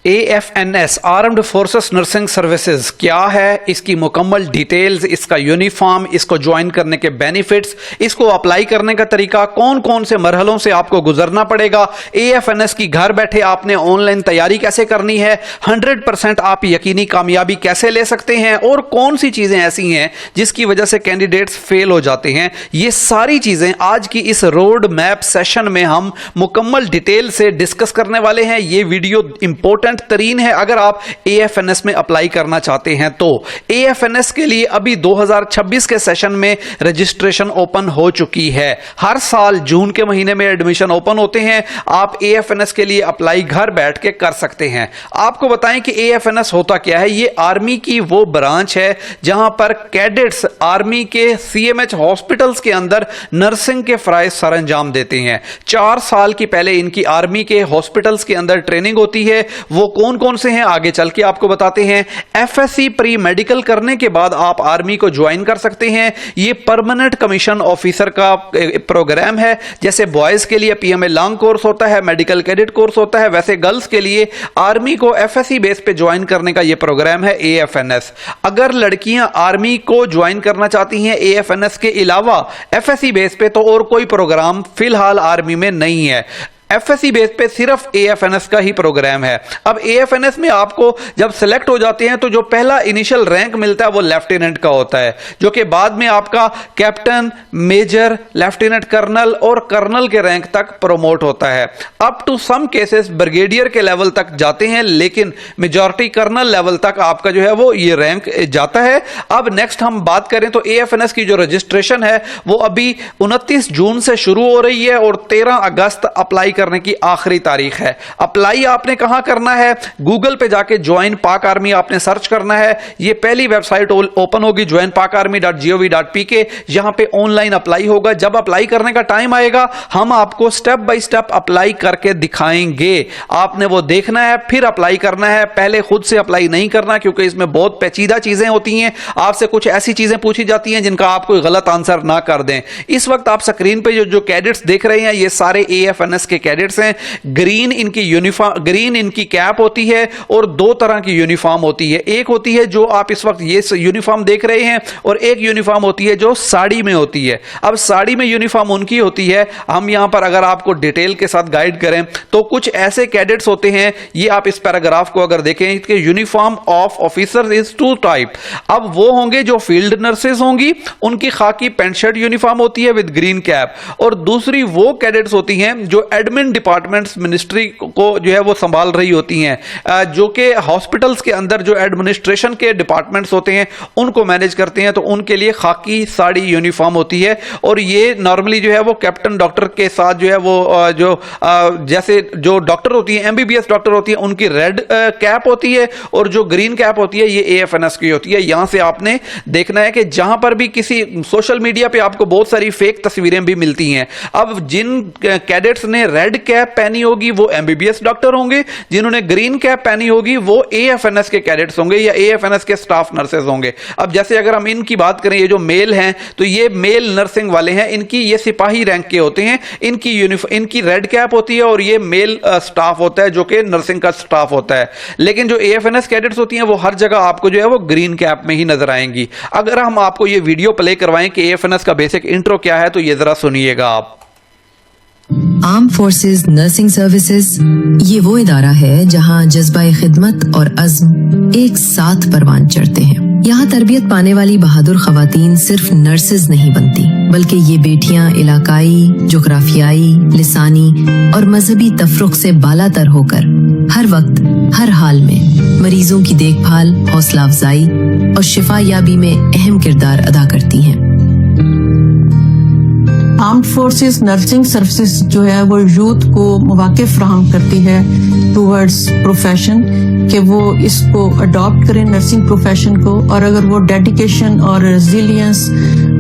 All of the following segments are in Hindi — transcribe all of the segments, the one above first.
AFNS armed forces nursing services क्या है, इसकी मुकम्मल डिटेल्स, इसका यूनिफॉर्म, इसको ज्वाइन करने के बेनिफिट्स, इसको अप्लाई करने का तरीका, कौन कौन से मरहलों से आपको गुजरना पड़ेगा, AFNS की घर बैठे आपने ऑनलाइन तैयारी कैसे करनी है, 100% आप यकीनी कामयाबी कैसे ले सकते हैं और कौन सी चीजें ऐसी हैं जिसकी वजह से कैंडिडेट्स फेल हो जाते हैं, ये सारी चीजें आज की इस रोड मैप सेशन में हम मुकम्मल डिटेल से डिस्कस करने वाले हैं। ये वीडियो इंपॉर्टेंट तरीन है अगर आप AFNS में अप्लाई करना चाहते हैं तो। AFNS के लिए अभी 2026 के सेशन में रजिस्ट्रेशन ओपन हो चुकी है। हर साल जून के महीने में एडमिशन ओपन होते हैं। आप AFNS के लिए अप्लाई घर बैठ के कर सकते हैं। आपको बताएं कि AFNS होता क्या है। ये आर्मी की वो ब्रांच है जहां पर कैडेट्स आर्मी के CMH हॉस्पिटल्स के अंदर नर्सिंग के फराइज सर अंजाम देते हैं। 4 साल की पहले इनकी आर्मी के हॉस्पिटल्स के अंदर ट्रेनिंग होती है। वो कौन कौन से हैं आगे चल के आपको बताते हैं। FSC प्री मेडिकल करने के बाद आप आर्मी को ज्वाइन कर सकते हैं। ये परमानेंट कमीशन ऑफिसर का प्रोग्राम है। जैसे बॉयज के लिए PMA लॉन्ग कोर्स होता है, मेडिकल कैडेट कोर्स होता है, वैसे गर्ल्स के लिए आर्मी को FSC बेस पे ज्वाइन करने का ये प्रोग्राम है AFNS। अगर लड़कियां आर्मी को ज्वाइन करना चाहती हैं AFNS के अलावा FSC बेस पे तो और कोई प्रोग्राम फिलहाल आर्मी में नहीं है। FSC बेस पे सिर्फ AFNS का ही प्रोग्राम है। अब AFNS में आपको जब सिलेक्ट हो जाते हैं तो जो पहला इनिशियल रैंक मिलता है वो लेफ्टिनेंट का होता है, जो कि बाद में आपका कैप्टन, मेजर, लेफ्टिनेंट कर्नल और कर्नल के रैंक तक प्रमोट होता है। Up to some cases brigadier के लेवल तक जाते हैं, लेकिन मेजॉरिटी कर्नल लेवल तक आपका जो है वो ये रैंक जाता है। अब नेक्स्ट हम बात करें तो AFNS की जो रजिस्ट्रेशन है वो अभी 29 जून से शुरू हो रही है और 13 अगस्त अप्लाई करने की आखिरी तारीख है। अप्लाई आपने कहां करना है, गूगल पे जाके ज्वाइन पाक आर्मी आपने सर्च करना है। ये पहली वेबसाइट ओपन होगी joinpakarmy.gov.pk, यहां पे ऑनलाइन अप्लाई होगा। जब अप्लाई करने का टाइम आएगा हम आपको स्टेप बाय स्टेप अप्लाई करके दिखाएंगे। आपने वो देखना है फिर अप्लाई करना है। पहले खुद से अप्लाई नहीं करना क्योंकि इसमें बहुत पेचीदा चीजें होती हैं। आपसे कुछ ऐसी चीजें पूछी जाती हैं जिनका आप कोई गलत आंसर ना कर दें। इस वक्त आप स्क्रीन पे जो कैडेट्स देख रहे हैं ये सारे AFNS के कैडेट्स हैं। ग्रीन इनकी यूनिफॉर्म, ग्रीन इनकी कैप होती है और 2 तरह की यूनिफॉर्म होती है। एक होती है जो आप इस वक्त ये यूनिफॉर्म देख रहे हैं और एक यूनिफॉर्म होती है जो साड़ी में होती है। अब साड़ी में यूनिफॉर्म उनकी होती है, हम यहां पर अगर आपको डिटेल के साथ गाइड करें तो कुछ ऐसे कैडेट्स होते हैं, ये आप इस पैराग्राफ को अगर देखें, इसके uniform of officer is 2 type. अब वो होंगे जो फील्ड नर्सेज होंगी, उनकी खाकी पेंट शर्ट यूनिफॉर्म होती है विद ग्रीन कैप, और दूसरी वो कैडेट्स होती हैं जो एडमिन डिपार्टमेंट्स मिनिस्ट्री को जो है वो संभाल रही होती हैं, जो कि हॉस्पिटल्स के अंदर जो एडमिनिस्ट्रेशन के डिपार्टमेंट्स होते हैं उनको मैनेज करते हैं, तो उनके लिए खाकी साड़ी यूनिफॉर्म होती है। और ये नॉर्मली जो है वो कैप्टन डॉक्टर के साथ जो है वो जैसे जो डॉक्टर होती है, MBBS डॉक्टर होती है, उनकी रेड कैप होती है और जो ग्रीन कैप होती है ये AFNS की होती है। यहां से आपने देखना है कि जहां पर भी किसी सोशल मीडिया पे आपको बहुत सारी फेक तस्वीरें भी मिलती हैं। अब जिन कैडेट्स ने रेड कैप पहनी होगी वो MBBS डॉक्टर होंगे, जिन्होंने ग्रीन कैप पहनी होगी वो AFNS के कैडेट्स होंगे या AFNS के स्टाफ नर्सेज होंगे। अब जैसे अगर हम इनकी बात करें, ये जो मेल हैं तो ये मेल नर्सिंग वाले हैं, इनकी ये सिपाही रैंक के होते हैं, इनकी रेड कैप होती है और ये मेल स्टाफ होता है जो कि नर्सिंग का स्टाफ होता है। लेकिन जो AFNS कैडेट्स होती हैं वो हर जगह आपको जो है वो ग्रीन कैप में ही नजर आएंगी। अगर हम आपको ये वीडियो प्ले करवाएं कि AFNS का बेसिक इंट्रो क्या है तो ये जरा सुनिएगा आप। आर्म फोर्सेस नर्सिंग सर्विसेज ये वो इदारा है जहां जज्बा खिदमत और अज़्म एक साथ परवान चढ़ते हैं। यहाँ तरबियत पाने वाली बहादुर खवातीन सिर्फ नर्सेज नहीं बनती, बल्कि ये बेटियां इलाकाई, जोग्राफियाई, लिसानी और मजहबी तफरुक से बालातर होकर हर वक्त हर हाल में मरीजों की देखभाल, हौसला अफजाई और शिफा याबी में अहम किरदार अदा करती हैं। आर्म्ड फोर्सेस नर्सिंग सर्विसेज जो है वो यूथ को मौके फराहम करती है टूवर्ड्स प्रोफेशन, कि वो इसको अडॉप्ट करें नर्सिंग प्रोफेशन को, और अगर वो डेडिकेशन और रेजिलियंस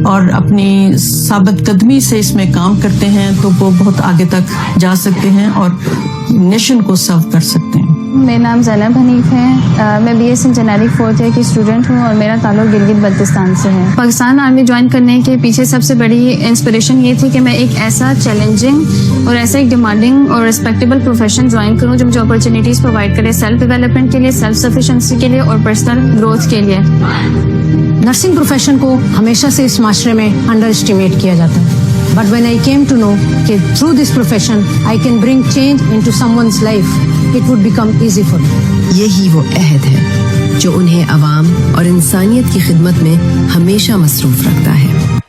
और अपनी साबित कदमी से इसमें काम करते हैं तो वो बहुत आगे तक जा सकते हैं और नेशन को सर्व कर सकते हैं। मेरा नाम ज़ैनब हनीफ है। मैं BS इन जेनेरिक 4th ईयर की स्टूडेंट हूँ और मेरा ताल्लुक गिलगित बल्तिस्तान से है। पाकिस्तान आर्मी ज्वाइन करने के पीछे सबसे बड़ी इंस्पिरेशन ये थी कि मैं एक ऐसा चैलेंजिंग और ऐसा एक डिमांडिंग और रिस्पेक्टेबल प्रोफेशन ज्वाइन करूँ जो मुझे अपॉर्चुनिटीज़ प्रोवाइड करे सेल्फ डेवलपमेंट के लिए, सेल्फ सफिशेंसी के लिए और पर्सनल ग्रोथ के लिए। नर्सिंग प्रोफेशन को हमेशा से इस माशरे में अंडर एस्टिमेट किया जाता है, but when I came to know कि through this profession I can bring change into someone's life, it would become easy for me. यही वो अहद है जो उन्हें अवाम और इंसानियत की खिदमत में हमेशा मसरूफ रखता है।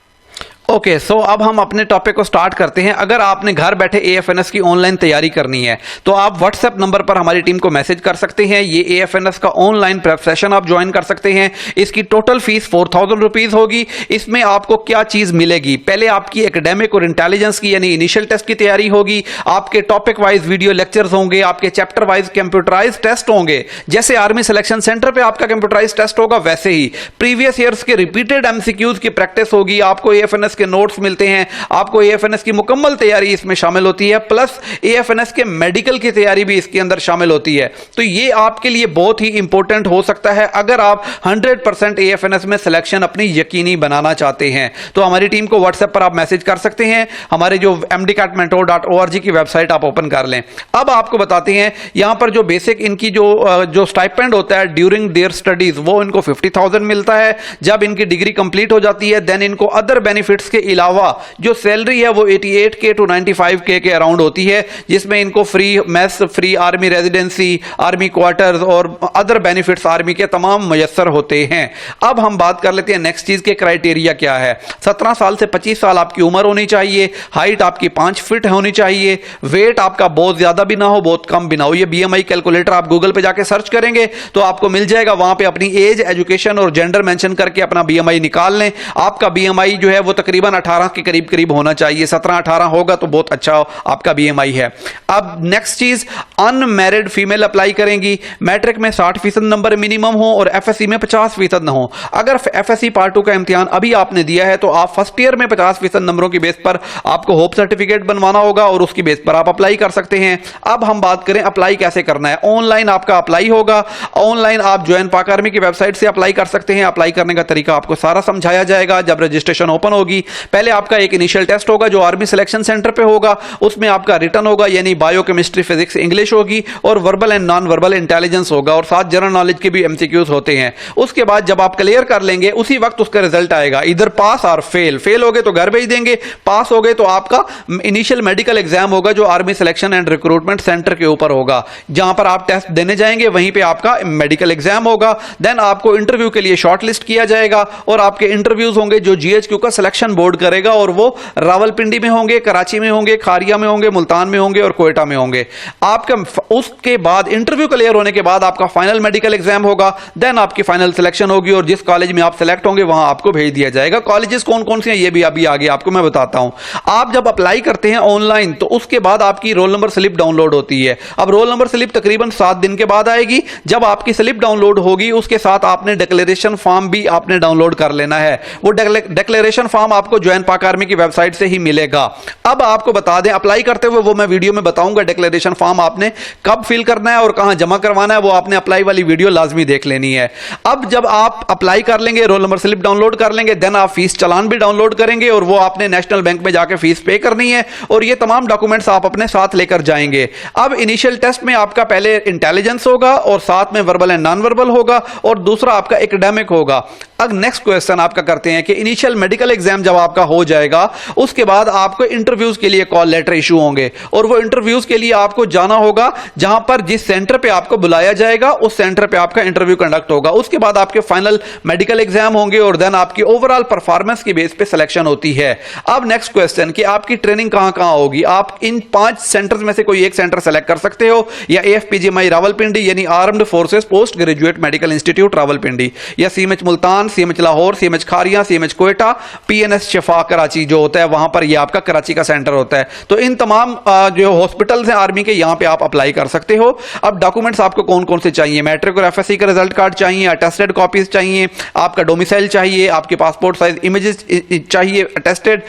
ओके, सो अब हम अपने टॉपिक को स्टार्ट करते हैं। अगर आपने घर बैठे AFNS की ऑनलाइन तैयारी करनी है तो आप व्हाट्सएप नंबर पर हमारी टीम को मैसेज कर सकते हैं। ये AFNS का ऑनलाइन प्रेप सेशन आप ज्वाइन कर सकते हैं। इसकी टोटल फीस 4000 रुपीज़ होगी। इसमें आपको क्या चीज़ मिलेगी? पहले आपकी एकेडमिक और इंटेलिजेंस की यानी इनिशियल टेस्ट की तैयारी होगी। आपके टॉपिक वाइज वीडियो लेक्चर्स होंगे, आपके चैप्टर वाइज कंप्यूटराइज टेस्ट होंगे। जैसे आर्मी सिलेक्शन सेंटर पर आपका कंप्यूटराइज टेस्ट होगा, वैसे ही प्रीवियस ईयर्स के रिपीटेड MCQs की प्रैक्टिस होगी। आपको AFNS के नोट्स मिलते हैं, आपको AFNS की मुकम्मल तैयारी इसमें शामिल होती है, प्लस AFNS के मेडिकल की तैयारी भी इसके अंदर शामिल होती है। तो ये आपके लिए बहुत ही इंपॉर्टेंट हो सकता है अगर आप 100% AFNS में सिलेक्शन अपनी यकीनी बनाना चाहते हैं। तो हमारी टीम को व्हाट्सएप पर आप मैसेज कर सकते हैं। हमारे जो mdcatmentor.org की वेबसाइट आप ओपन कर लें। अब आपको बताते हैं यहां पर जो बेसिक इनकी जो स्टाइपेंड होता है ड्यूरिंग देयर स्टडीज, वो इनको 50,000 मिलता है। जब इनकी डिग्री कंप्लीट हो जाती है देन इनको अदर बेनिफिट्स के अलावा जो सैलरी है वो 88K to 95K के अराउंड होती है, जिसमें इनको free mess, free army residency, army quarters और अदर बेनिफिट्स आर्मी के तमाम मुयस्सर होते हैं। अब हम बात कर लेते हैं नेक्स्ट चीज के क्राइटेरिया क्या है। 17 साल से 25 साल आपकी उम्र होनी चाहिए, हाइट आपकी 5 फीट होनी चाहिए, वेट आपका बहुत ज्यादा भी ना हो बहुत कम भी ना हो। ये BMI कैलकुलेटर आप गूगल पे जाके सर्च करेंगे तो आपको मिल जाएगा, वहां पे अपनी एज, एजुकेशन और जेंडर मेंशन करके अपना BMI निकाल लें। आपका BMI जो है वो तकरीबन 18 के करीब करीब होना चाहिए। 17-18 होगा तो बहुत अच्छा आपका BMI है। अब नेक्स्ट चीज, अनमैरिड फीमेल अप्लाई करेंगी। मैट्रिक में 60% नंबर मिनिमम हो और FSC में 50% ना हो। अगर FSC पार्ट 2 का इम्तिहान अभी आपने दिया है तो आप फर्स्ट ईयर में 50% नंबरों की बेस पर आपको होप सर्टिफिकेट बनवाना होगा और उसकी बेस पर आप अप्लाई कर सकते हैं। अब हम बात करें अप्लाई कैसे करना है। ऑनलाइन आपका अप्लाई होगा। ऑनलाइन आप ज्वाइन पाक आर्मी की वेबसाइट से अप्लाई कर सकते हैं। अप्लाई करने का तरीका आपको सारा समझाया जाएगा जब रजिस्ट्रेशन ओपन होगी। पहले आपका एक इनिशियल टेस्ट होगा जो आर्मी सिलेक्शन सेंटर पे होगा। उसमें आपका रिटन होगा यानी बायो, केमिस्ट्री, फिजिक्स, इंग्लिश होगी और verbal and non verbal intelligence होगा और साथ जनरल नॉलेज के भी MCQs होते हैं। उसके बाद जब आप क्लियर कर लेंगे उसी वक्त उसका रिजल्ट आएगा, इधर पास और फेल। फेल हो गए तो घर भेज देंगे, पास हो गए तो आपका इनिशियल मेडिकल एग्जाम होगा जो army selection and recruitment centre के ऊपर होगा। जहां पर आप टेस्ट देने जाएंगे वहीं पे आपका मेडिकल एग्जाम होगा। देन आपको इंटरव्यू के लिए शॉर्टलिस्ट किया जाएगा और आपके इंटरव्यूज होंगे जो GHQ का सिलेक्शन बोर्ड करेगा और वो रावलपिंडी में होंगे, कराची में होंगे, खारिया में होंगे, मुल्तान में होंगे और कोयटा में होंगे। आपका उसके बाद इंटरव्यू क्लियर होने के बाद आपका फाइनल मेडिकल एग्जाम होगा। देन आपकी फाइनल सिलेक्शन होगी और जिस कॉलेज में आप सिलेक्ट होंगे वहां आपको भेज दिया जाएगा। कॉलेजेस कौन कौन से हैं ये भी अभी आगे आपको मैं बताता हूं। आप जब अप्लाई करते हैं ऑनलाइन तो उसके बाद आपकी रोल नंबर स्लिप डाउनलोड होती है। अब रोल नंबर स्लिप तकरीबन 7 दिन के बाद आएगी। जब आपकी स्लिप डाउनलोड होगी उसके साथ आपने डिक्लेरेशन फॉर्म भी आपने डाउनलोड कर लेना है। वो डिक्लेरेशन फॉर्म आपको ज्वाइन पाक आर्मी की वेबसाइट से ही मिलेगा। अब आपको बता दें अप्लाई करते हुए वो मैं वीडियो में बताऊंगा डिक्लेरेशन फॉर्म आपने कब फिल करना है और कहां जमा करवाना है, वो आपने अप्लाई वाली वीडियो लाजमी देख लेनी है। अब जब आप अप्लाई कर लेंगे, रोल नंबर स्लिप डाउनलोड कर लेंगे, देन आप फीस चालान भी डाउनलोड करेंगे और वो आपने नेशनल बैंक में जाकर फीस पे करनी है और ये तमाम डॉक्यूमेंट्स आप अपने साथ लेकर जाएंगे। अब इनिशियल टेस्ट में आपका पहले इंटेलिजेंस होगा और साथ में वर्बल एंड नॉन वर्बल होगा और दूसरा आपका एकेडमिक होगा। अब नेक्स्ट क्वेश्चन आपका करते हैं कि इनिशियल मेडिकल एग्जाम जब आपका हो जाएगा उसके बाद आपको इंटरव्यूज के लिए कॉल लेटर इशू होंगे और वो इंटरव्यूज के लिए आपको जाना होगा जहां पर जिस सेंटर पे आपको बुलाया जाएगा उस सेंटर पे आपका इंटरव्यू कंडक्ट होगा। उसके बाद आपके फाइनल मेडिकल एग्जाम होंगे और देन आपकी ओवरऑल परफॉर्मेंस की बेस पे सिलेक्शन होती है। अब नेक्स्ट क्वेश्चन कि आपकी ट्रेनिंग कहां कहां होगी। आप इन 5 सेंटर्स में से कोई एक सेंटर सेलेक्ट कर सकते हो, या AFPGMI रावलपिंडी यानी armed forces post graduate medical institute Rawalpindi, या CMH Multan, CMH Lahore, CMH खारिया, CMH कोयटा, PNS शिफा कराची जो होता है वहां पर ये आपका कराची का सेंटर होता है। तो इन तमाम जो हॉस्पिटल्स हैं आर्मी के, यहाँ पे आप अप्लाई कर सकते हो। अब डॉक्यूमेंट्स आपको कौन कौन से चाहिए? मैट्रिक और एफएससी का रिजल्ट कार्ड चाहिए, अटेस्टेड कॉपीज चाहिए, आपका डोमिसाइल चाहिए, आपके पासपोर्ट साइज इमेजेस चाहिए अटेस्टेड,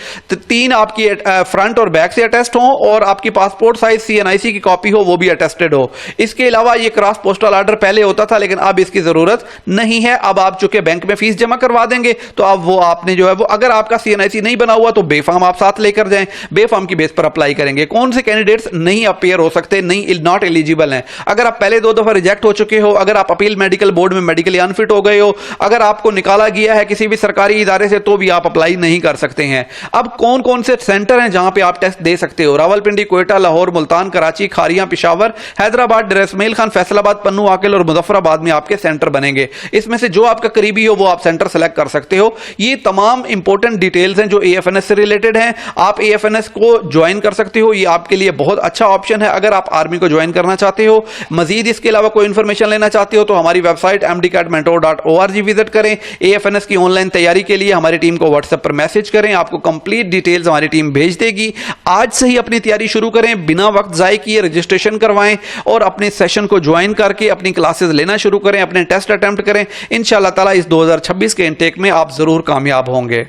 3 आपकी फ्रंट और बैक से अटेस्ट हो, और आपकी पासपोर्ट साइज CNIC की कॉपी हो, वो भी अटेस्टेड हो। इसके अलावा ये क्रॉस पोस्टल ऑर्डर पहले होता था, लेकिन अब इसकी जरूरत नहीं है। अब आप चूंकि बैंक में फीस जमा करवा देंगे तो अब वो आपने जो है वो, अगर आपका CNIC नहीं बना हुआ तो बेफार्म आप साथ लेकर जाएं, बेफार्म की बेस पर अप्लाई करेंगे। कौन से कैंडिडेट्स नहीं अपेयर हो सकते, नहीं, नॉट एलिजिबल हैं? अगर आप पहले 2 दफा रिजेक्ट हो चुके हो, अगर आप अपील मेडिकल बोर्ड में मेडिकली अनफिट हो गए हो, अगर आपको निकाला गया है किसी भी सरकारी इदारे से, तो भी आप अप्लाई नहीं कर सकते हैं। अब कौन कौन से सेंटर हैं जहां पे आप टेस्ट दे सकते हो? रावलपिंडी, कोयटा, लाहौर, मुल्तान, कराची, खारियां, पेशावर, हैदराबाद, डेरा इस्माइल खान, फैसलाबाद, पन्नू, आकिल और मुजफ्फराबाद में आपके सेंटर बनेंगे। इसमें से जो आपका करीबी हो वो आप सेंटर सेलेक्ट कर सकते हो। ये तमाम इंपॉर्टेंट डिटेल्स हैं जो AFNS से रिलेटेड हैं। आप AFNS को ज्वाइन कर सकते हो, ये आपके लिए बहुत अच्छा ऑप्शन है अगर आप आर्मी को ज्वाइन करना चाहते हो। मजीद इसके अलावा कोई इंफॉर्मेशन लेना चाहते हो तो हमारी वेबसाइट mdcatmentor.org विजिट करें। AFNS की ऑनलाइन तैयारी के लिए हमारी टीम को व्हाट्सएप पर मैसेज करें, आपको कंप्लीट डिटेल्स हमारी टीम भेज देगी। आज से ही अपनी तैयारी शुरू करें, बिना वक्त जाए किए रजिस्ट्रेशन करवाएं और अपने सेशन को ज्वाइन करके अपनी क्लासेस लेना शुरू करें, अपने टेस्ट अटेम्प्ट करें। इंशाअल्लाह ताला इस 2026 के इनटेक में आप जरूर कामयाब होंगे।